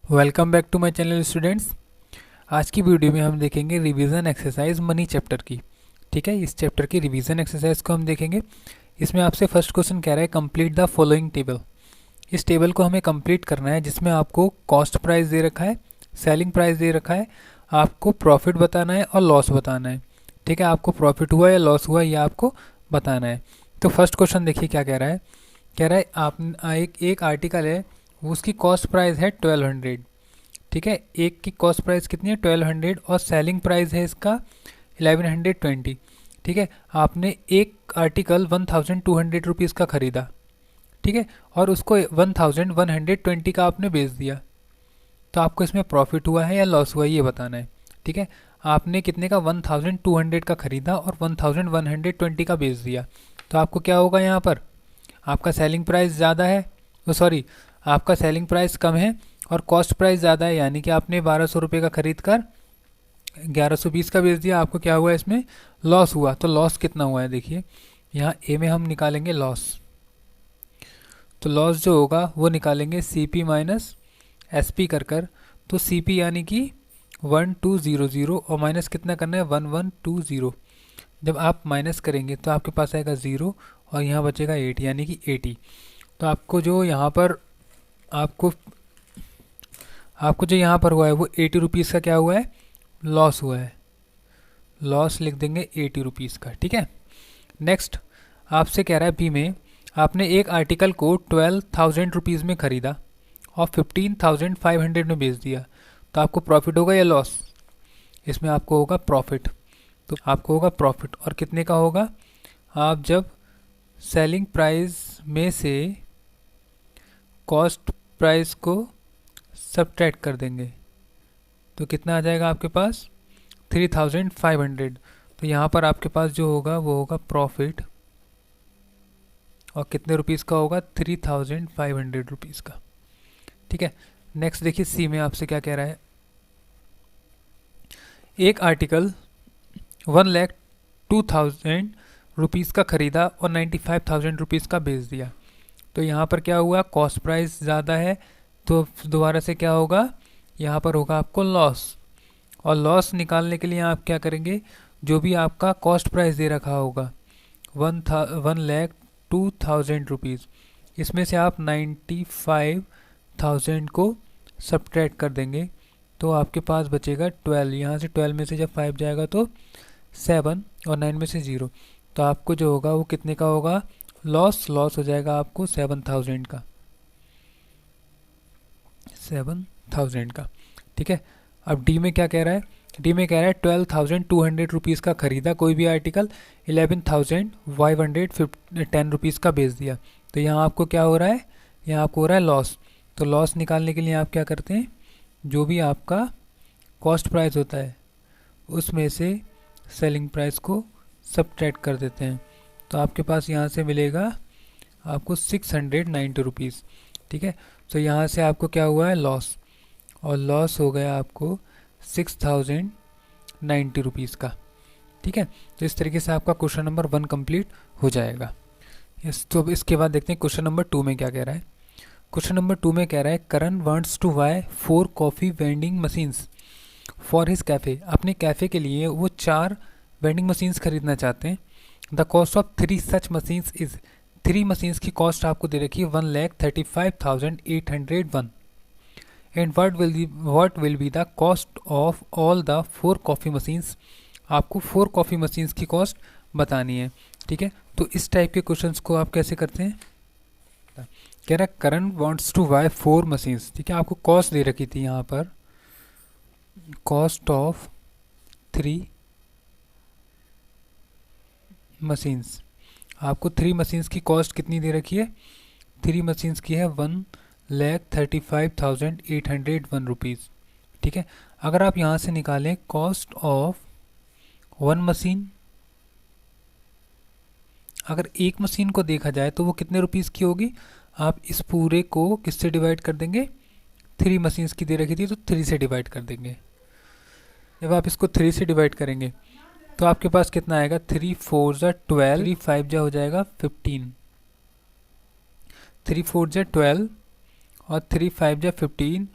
Welcome back to my channel students. आज की video में हम देखेंगे रिवीजन एक्सरसाइज मनी चैप्टर की। ठीक है, इस चैप्टर की रिवीजन एक्सरसाइज को हम देखेंगे। इसमें आपसे फर्स्ट क्वेश्चन कह रहा है कंप्लीट द फॉलोइंग टेबल। इस टेबल को हमें कंप्लीट करना है जिसमें आपको कॉस्ट प्राइस दे रखा है, सेलिंग प्राइस दे रखा है, आपको प्रॉफिट बताना है और लॉस बताना है। ठीक है, आपको प्रॉफिट हुआ या लॉस हुआ यह आपको बताना है। तो फर्स्ट क्वेश्चन देखिए क्या कह रहा है। कह रहा है आप एक आर्टिकल है, उसकी कॉस्ट प्राइस है 1200। ठीक है, एक की कॉस्ट प्राइस कितनी है 1200 और सेलिंग प्राइस है इसका 1120। ठीक है, आपने एक आर्टिकल 1200 रुपीज़ का खरीदा। ठीक है, और उसको 1120 का आपने बेच दिया। तो आपको इसमें प्रॉफिट हुआ है या लॉस हुआ है ये बताना है। ठीक है, आपने कितने का 1200 का खरीदा और 1120 का बेच दिया। तो आपको क्या होगा यहाँ पर, आपका सेलिंग प्राइस ज़्यादा है, सॉरी आपका सेलिंग प्राइस कम है और कॉस्ट प्राइस ज़्यादा है, यानी कि आपने 1200 रुपये का खरीद कर 1120 का बेच दिया। आपको क्या हुआ, इसमें लॉस हुआ। तो लॉस कितना हुआ है देखिए, यहाँ ए में हम निकालेंगे लॉस। तो लॉस जो होगा वो निकालेंगे C P minus S P कर। तो सी पी यानी कि 1200 और माइनस कितना करना है 1120। जब आप माइनस करेंगे तो आपके पास आएगा 0 और यहाँ बचेगा 8 यानी कि 80। तो आपको जो यहाँ पर आपको आपको जो यहाँ पर हुआ है वो 80 रुपीज़ का क्या हुआ है, लॉस हुआ है। लॉस लिख देंगे 80 रुपीज़ का। ठीक है, नेक्स्ट आपसे कह रहा है बी में आपने एक आर्टिकल को 12,000 रुपीज़ में ख़रीदा और 15,500 में बेच दिया। तो आपको प्रॉफिट होगा या लॉस, इसमें आपको होगा प्रॉफिट। तो आपको होगा प्रॉफिट और कितने का होगा, आप जब सेलिंग प्राइस में से कॉस्ट प्राइस को सब्ट्रैक्ट कर देंगे तो कितना आ जाएगा आपके पास 3,500। तो यहाँ पर आपके पास जो होगा वो होगा प्रॉफिट और कितने रुपीज़ का होगा 3,500 रुपीज़ का। ठीक है, नेक्स्ट देखिए सी में आपसे क्या कह रहा है। एक आर्टिकल 1,02,000 रुपीज़ का खरीदा और 95,000 रुपीज़ का बेच दिया। तो यहाँ पर क्या हुआ, कॉस्ट प्राइस ज़्यादा है तो दोबारा से क्या होगा, यहाँ पर होगा आपको लॉस। और लॉस निकालने के लिए आप क्या करेंगे, जो भी आपका कॉस्ट प्राइस दे रखा होगा 1,02,000 रुपीज़, इसमें से आप 95,000 को सब्ट्रैक्ट कर देंगे तो आपके पास बचेगा 12। यहाँ से 12 में से जब 5 जाएगा तो 7 और 9 में से 0। तो आपको जो होगा वो कितने का होगा, लॉस हो जाएगा आपको 7,000 का, 7,000 का। ठीक है, अब डी में क्या कह रहा है, डी में कह रहा है 12,200 रुपीज़ का खरीदा कोई भी आर्टिकल, 11,510 रुपीज़ का बेच दिया। तो यहाँ आपको क्या हो रहा है, यहाँ आपको हो रहा है लॉस। तो लॉस निकालने के लिए आप क्या करते हैं, जो भी आपका कॉस्ट प्राइस होता है उसमें से सेलिंग प्राइस को सब्ट्रैक्ट कर देते हैं। तो आपके पास यहाँ से मिलेगा आपको 690 रुपीज़। ठीक है, तो यहाँ से आपको क्या हुआ है लॉस, और लॉस हो गया आपको 6,090 रुपीज़ का। ठीक है, तो इस तरीके से आपका क्वेश्चन नंबर 1 कंप्लीट हो जाएगा। तो इसके बाद देखते हैं क्वेश्चन नंबर 2 में क्या कह रहा है। क्वेश्चन नंबर 2 में कह रहा है Karan wants to buy 4 coffee vending machines for his cafe. अपने कैफ़े के लिए वो 4 वेंडिंग मशीन्स खरीदना चाहते हैं। The cost of 3 such machines is, 3 machines की कॉस्ट आपको दे रखी है 1,35,801। And what will be the cost of all the 4 coffee machines. आपको 4 कॉफ़ी मशीन्स की कॉस्ट बतानी है। ठीक है, तो इस टाइप के क्वेश्चंस को आप कैसे करते हैं, कह रहा है Karan wants to buy 4 machines. ठीक है, आपको कॉस्ट दे रखी थी यहाँ पर, कॉस्ट ऑफ 3 मशीन्स। आपको 3 मशीन्स की कॉस्ट कितनी दे रखी है, 3 मशीन्स की है 1,35,801 रुपीज़। ठीक है, अगर आप यहाँ से निकालें कॉस्ट ऑफ 1 मशीन, अगर एक मशीन को देखा जाए तो वो कितने रुपीज़ की होगी, आप इस पूरे को किससे डिवाइड कर देंगे, 3 मशीन्स की दे रखी थी तो 3 से डिवाइड कर देंगे। जब आप इसको 3 से डिवाइड करेंगे तो आपके पास कितना आएगा, 3 4 जा 12, 3 5 जा हो जाएगा 15, 3 4 जा 12 और 3 5 जा 15,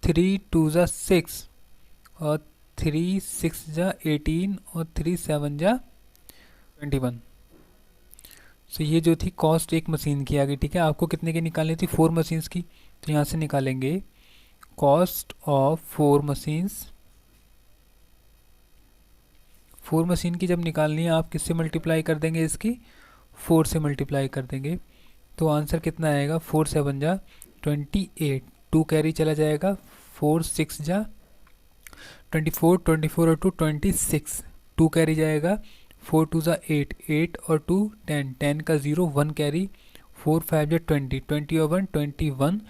3 2 जा 6 और 3 6 जा 18 और 3 7 जा 21। सो ये जो थी कॉस्ट एक मशीन की आ गई। ठीक है, आपको कितने की निकालनी थी? 4 मशीन्स की। तो यहाँ से निकालेंगे कॉस्ट ऑफ 4 मशीन्स। 4 मशीन की जब निकालनी है आप किससे मल्टीप्लाई कर देंगे? इसकी 4 से मल्टीप्लाई कर देंगे। तो आंसर कितना आएगा? 4 7 जा 28, 2 कैरी चला जाएगा, 4 6 जा 24, 24 और 2 26, 2 कैरी जाएगा, 4 2 जा 8, 8 और 2 10, 10 का 0, 1 कैरी, 4 5 जा 20, 20 और 1 21,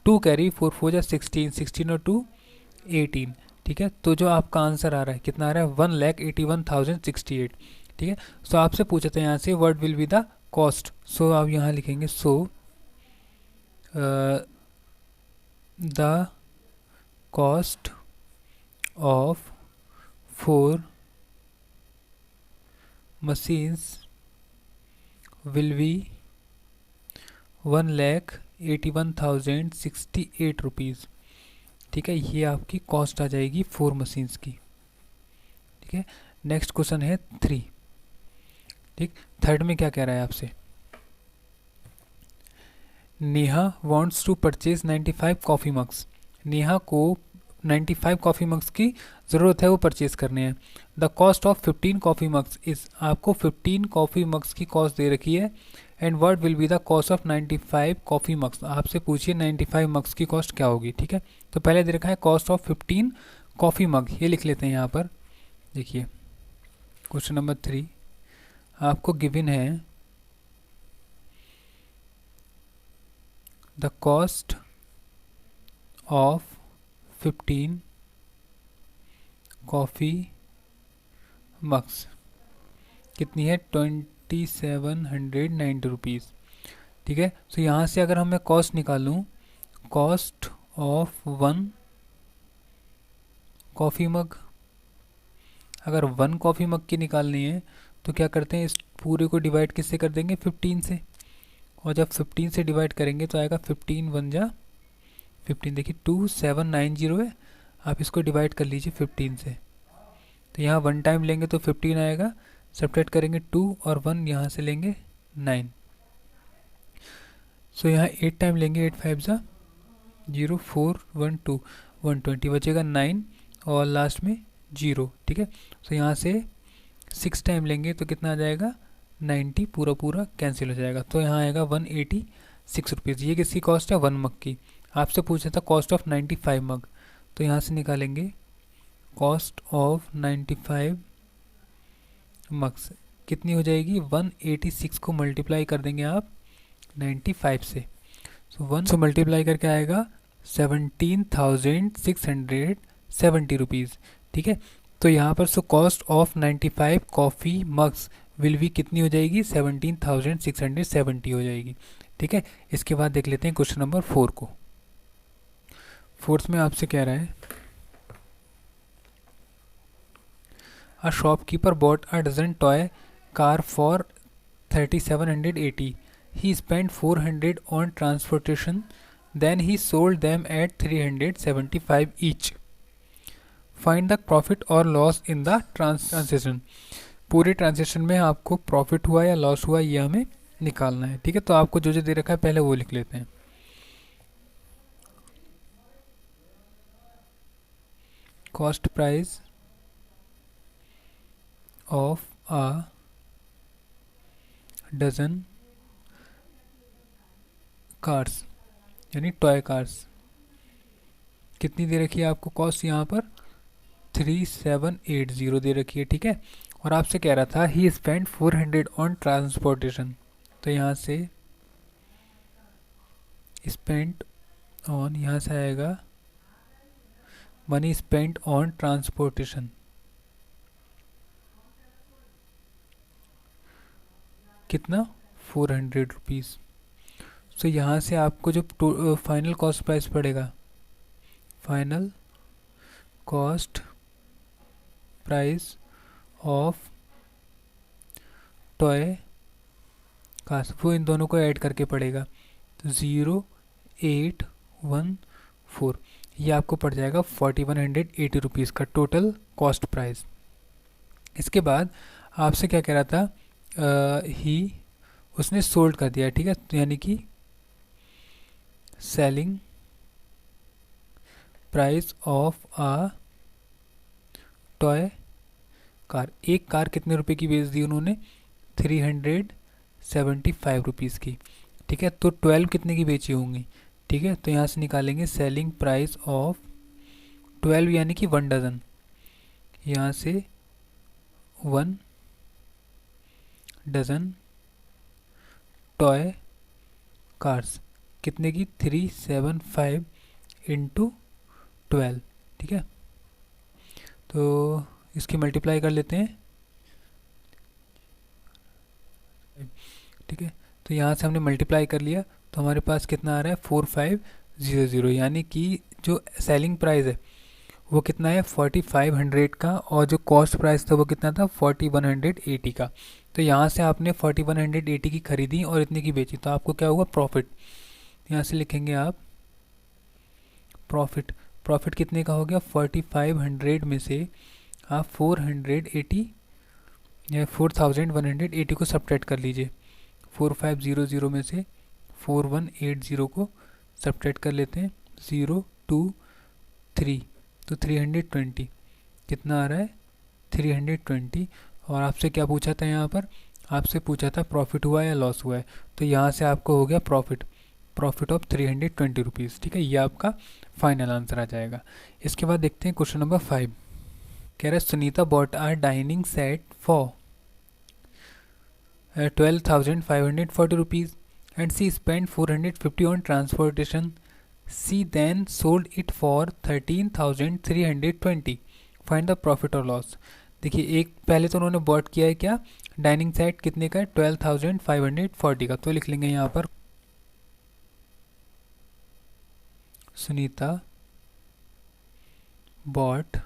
2 कैरी, 4 4 जा 16, 16 और 2 18। ठीक है, तो जो आपका आंसर आ रहा है कितना आ रहा है? 1,81,068। ठीक है, सो आपसे पूछा था यहाँ से what will be the cost. So आप यहाँ लिखेंगे the cost of 4 machines will be 1,81,068 rupees. ठीक है, ये आपकी कॉस्ट आ जाएगी 4 मशीन्स की। ठीक है, नेक्स्ट क्वेश्चन है 3। ठीक, थर्ड में क्या कह रहा है आपसे? Neha wants to purchase 95 coffee mugs. Neha को 95 कॉफ़ी मग्स की ज़रूरत है, वो परचेज करने हैं। The cost of 15 coffee mugs is, आपको 15 कॉफ़ी मग्स की कॉस्ट दे रखी है। And what will be the cost of 95 coffee mugs, आपसे पूछिए 95 मग्स की कॉस्ट क्या होगी। ठीक है, तो पहले दे रखा है कॉस्ट ऑफ 15 कॉफ़ी मग, ये लिख लेते हैं यहाँ पर। देखिए क्वेश्चन नंबर 3 आपको गिवन है the cost of 15 coffee mugs कितनी है? 2790 रुपीज़। ठीक है, तो यहाँ से अगर मैं कॉस्ट निकालूँ, कॉस्ट ऑफ 1 कॉफ़ी मग, अगर 1 कॉफ़ी मग की निकालनी है तो क्या करते हैं, इस पूरे को डिवाइड किससे कर देंगे? 15 से। और जब 15 से डिवाइड करेंगे तो आएगा 15 1 जा 15। देखिए 2790 है, आप इसको डिवाइड कर लीजिए 15 से। तो यहाँ 1 टाइम लेंगे तो 15 आएगा, सब्ट्रैक्ट करेंगे 2 और 1 यहाँ से लेंगे 9। सो यहाँ 8 टाइम लेंगे, 8 5 जा 0, 4 1 2 120 बचेगा 9 और लास्ट में 0। ठीक है, सो यहाँ से 6 टाइम लेंगे तो कितना आ जाएगा? 90, पूरा पूरा कैंसिल हो जाएगा। तो यहाँ आएगा 186 रुपीज़। ये किसकी कॉस्ट है? 1 मग की। आपसे पूछा था कॉस्ट ऑफ 95 मग, तो यहाँ से निकालेंगे कॉस्ट ऑफ 95 मग्स कितनी हो जाएगी? 186 को मल्टीप्लाई कर देंगे आप 95 से। सो 1 से मल्टीप्लाई करके आएगा 17,670 रुपीज़। ठीक है, तो यहाँ पर so cost of 95 coffee mugs will भी कितनी हो जाएगी? 17,670 हो जाएगी। ठीक है, इसके बाद देख लेते हैं क्वेश्चन नंबर 4 को। फोर्थ में आपसे कह रहा है a shopkeeper bought a dozen toy car for 3780. He spent 400 on transportation, then he sold them at 375 each. Find the profit or loss in the transaction. पूरे ट्रांजेक्शन में आपको प्रॉफिट हुआ या लॉस हुआ ये हमें निकालना है। ठीक है, तो आपको जो जो दे रखा है पहले वो लिख लेते हैं। Cost price of a dozen cars यानी टॉय कार्स कितनी दे रखी है आपको कॉस्ट? यहाँ पर 3780 दे रखी है। ठीक है, और आपसे कह रहा था ही स्पेंड 400 ऑन ट्रांसपोर्टेशन, तो यहाँ से स्पेंट ऑन, यहाँ से आएगा मनी स्पेंट ऑन ट्रांसपोर्टेशन कितना? 400 रुपीज़। सो यहाँ से आपको जो फाइनल कॉस्ट प्राइस पड़ेगा, final cost price of toy cars, वो इन दोनों को ऐड करके पड़ेगा तो 0814। ये आपको पड़ जाएगा 4180 रुपीज़ का टोटल कॉस्ट प्राइस। इसके बाद आपसे क्या कह रहा था, ही उसने सोल्ड कर दिया, ठीक है, तो यानी कि selling price of a toy car. एक कार कितने रुपए की बेच दी उन्होंने, 375 रुपीज़ की, ठीक है। तो 12 कितने की बेची होंगी, ठीक है। तो यहाँ से निकालेंगे सेलिंग प्राइस ऑफ 12 यानी कि 1 डज़न, यहाँ से 1 डज़न टॉय कार्स कितने की, 375 इंटू 12, ठीक है। तो इसकी मल्टीप्लाई कर लेते हैं, ठीक है। तो यहाँ से हमने मल्टीप्लाई कर लिया, तो हमारे पास कितना आ रहा है, 4500, यानी कि जो सेलिंग प्राइस है वो कितना है 4500 का, और जो कॉस्ट प्राइस था वो कितना था 4180 का। तो यहाँ से आपने 4180 की खरीदी और इतने की बेची, तो आपको क्या हुआ, प्रॉफिट। यहाँ से लिखेंगे आप प्रॉफिट। प्रॉफिट कितने का हो गया, 4500 में से आप 480 या 4180 को सब्ट्रैक्ट कर लीजिए। 4500 में से 4180 को सब्ट्रैक्ट कर लेते हैं, 0 2 3, तो 320 कितना आ रहा है, 320। और आपसे क्या पूछा था, यहाँ पर आपसे पूछा था प्रॉफिट हुआ है या लॉस हुआ है, तो यहाँ से आपको हो गया प्रॉफिट, प्रॉफिट ऑफ 320 रुपीज़, ठीक है। ये आपका फाइनल आंसर आ जाएगा। इसके बाद देखते हैं क्वेश्चन नंबर 5। कह रहा है Sunita bought a dining set for 12,540 rupees and she spent 450 on transportation. She then sold it for 13,320. Find the profit or loss. देखिए, एक पहले तो उन्होंने बॉट किया है क्या, डाइनिंग सेट कितने का है, 12,540 का, तो लिख लेंगे यहाँ पर सुनीता बॉट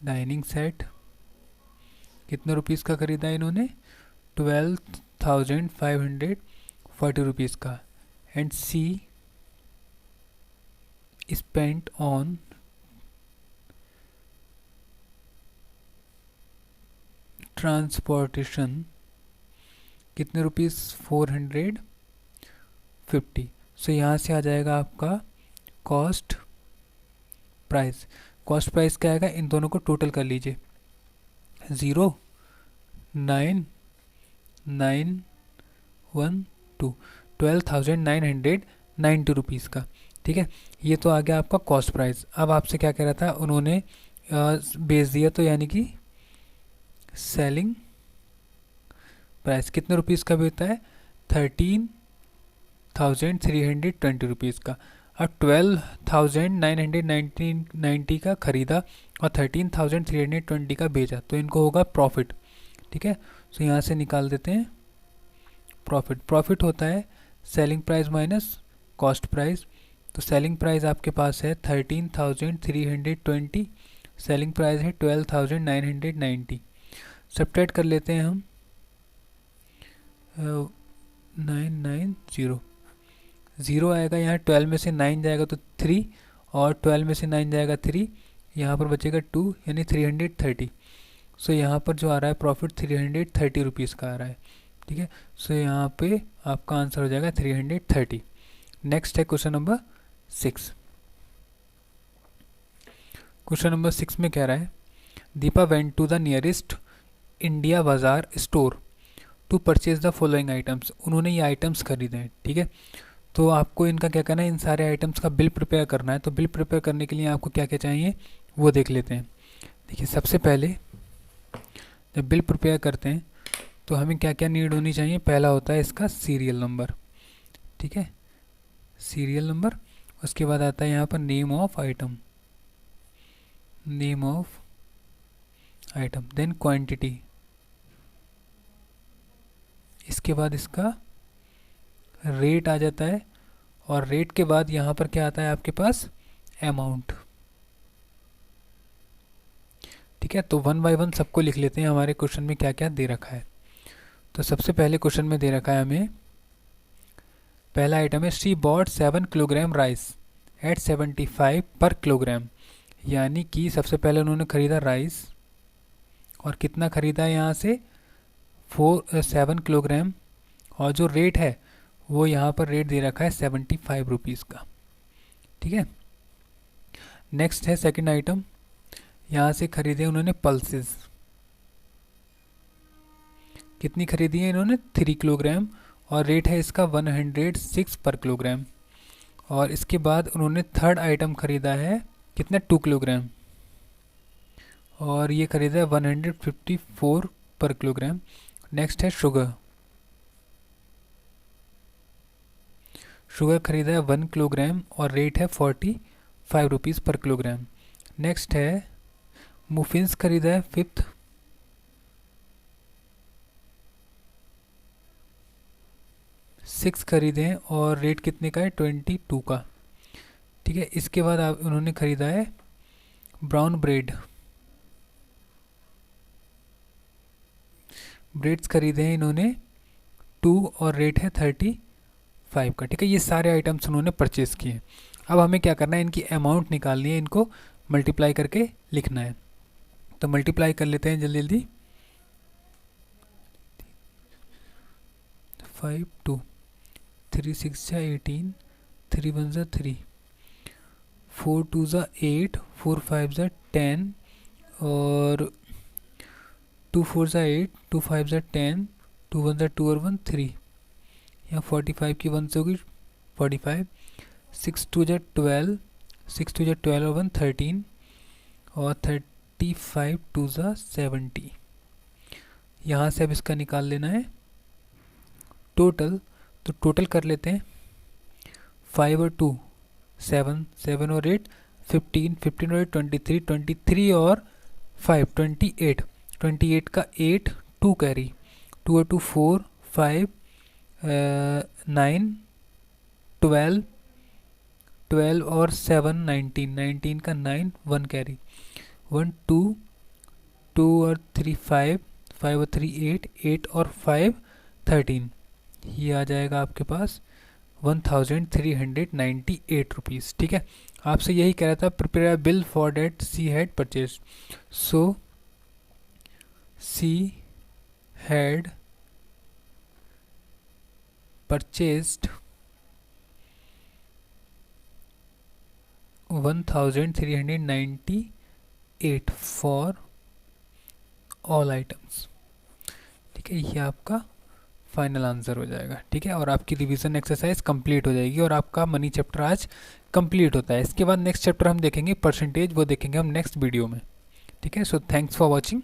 डाइनिंग सेट कितने रुपीज़ का खरीदा है इन्होंने, 12,540 रुपीज़ का, and she spent on transportation कितने रुपीज़, 450। सो यहाँ से आ जाएगा आपका कॉस्ट प्राइस। कॉस्ट प्राइस क्या आएगा, इन दोनों को टोटल कर लीजिए, 0,991 12,990 रुपीज़ का, ठीक है। ये तो आ गया आपका कॉस्ट प्राइस। अब आपसे क्या कह रहा था, उन्होंने बेच दिया, तो यानी कि सेलिंग प्राइस कितने रुपीज़ का बेचता है, 13,320 रुपीज़ का। अब 12,990 का खरीदा और 13,320 का बेचा, तो इनको होगा प्रॉफिट, ठीक है। तो यहाँ से निकाल देते हैं प्रॉफिट। प्रॉफिट होता है selling price minus cost price. तो सेलिंग प्राइस आपके पास है 13,320, सेलिंग प्राइस है 12,990, सब्ट्रैक्ट कर लेते हैं हम 990, 0 आएगा यहाँ, 12 में से 9 जाएगा तो 3, और 12 में से 9 जाएगा 3, यहाँ पर बचेगा 2, यानी 330। सो यहाँ पर जो आ रहा है प्रॉफिट 330 रुपीज़ का आ रहा है, ठीक है। सो यहाँ पे आपका आंसर हो जाएगा 330। नेक्स्ट है क्वेश्चन नंबर 6। क्वेश्चन नंबर 6 में कह रहा है Deepa went to the nearest India bazaar store to purchase the following items. उन्होंने ये आइटम्स खरीदे हैं, ठीक है। तो आपको इनका क्या करना है, इन सारे आइटम्स का बिल प्रिपेयर करना है। तो बिल प्रिपेयर करने के लिए आपको क्या क्या चाहिए वो देख लेते हैं। देखिए, सबसे पहले जब बिल प्रिपेयर करते हैं तो हमें क्या क्या नीड होनी चाहिए। पहला होता है इसका सीरियल नंबर, ठीक है, सीरियल नंबर। उसके बाद आता है यहाँ पर name of item, name of item, then quantity, इसके बाद इसका रेट आ जाता है, और रेट के बाद यहाँ पर क्या आता है आपके पास, अमाउंट, ठीक है। तो वन बाय वन सबको लिख लेते हैं हमारे क्वेश्चन में क्या क्या दे रखा है। तो सबसे पहले क्वेश्चन में दे रखा है हमें पहला आइटम है she bought 7 kilogram rice at 75 per kilogram, यानी कि सबसे पहले उन्होंने ख़रीदा राइस और कितना ख़रीदा है यहाँ से 7 किलोग्राम, और जो रेट है वो यहाँ पर रेट दे रखा है 75 रुपीज़ का। ठीक है, नेक्स्ट है सेकंड आइटम, यहाँ से ख़रीदे उन्होंने पल्सेस, कितनी खरीदी है इन्होंने 3 किलोग्राम और रेट है इसका 106 पर किलोग्राम। और इसके बाद उन्होंने थर्ड आइटम ख़रीदा है कितना 2 किलोग्राम और ये ख़रीदा है 154 पर किलोग्राम। नेक्स्ट है शुगर, शुगर ख़रीदा है 1 किलोग्राम और रेट है 45 रुपीज़ पर किलोग्राम। नेक्स्ट है मुफिन्स ख़रीदा है फिफ्थ, सिक्स खरीदे हैं और रेट कितने का है 22 का। ठीक है, इसके बाद आप उन्होंने ख़रीदा है ब्राउन ब्रेड, ब्रेड्स खरीदे हैं इन्होंने 2 और रेट है 35 का। ठीक है, ये सारे आइटम्स उन्होंने परचेज़ किए। अब हमें क्या करना है, इनकी अमाउंट निकालनी है, इनको मल्टीप्लाई करके लिखना है। तो मल्टीप्लाई कर लेते हैं जल्दी जल्दी। 5 2 3 6 18 3 1 3 4 2 8 4 5 10 और 2 4 8 2 5 10 2 1 2 और 1 3, यहाँ 45 की 1 से होगी 45, 6 2 12, 6 2 12 और 1 13 और 35 2 70। यहाँ से अब इसका निकाल लेना है टोटल, तो टोटल कर लेते हैं 5 और 2 7, 7 और 8 15, 15 और 8 23, 23 और 5 28, 28 का 8 2 कैरी, 2 और 2 4 5 9 12, 12 और 7 19, 19 का 9 1 कैरी, 1 2 2 और 3 5, 5 और 3 8, 8 और 5 13। ये आ जाएगा आपके पास 1398 रुपीज़। ठीक है, आपसे यही कह रहा था prepare a bill for that she had purchase. So she had purchased 1398 for all items. ठीक है, ये आपका फाइनल आंसर हो जाएगा। ठीक है, और आपकी रिवीजन एक्सरसाइज कंप्लीट हो जाएगी और आपका मनी चैप्टर आज कंप्लीट होता है। इसके बाद नेक्स्ट चैप्टर हम देखेंगे परसेंटेज, वो देखेंगे हम नेक्स्ट वीडियो में। ठीक है, सो थैंक्स फॉर वॉचिंग।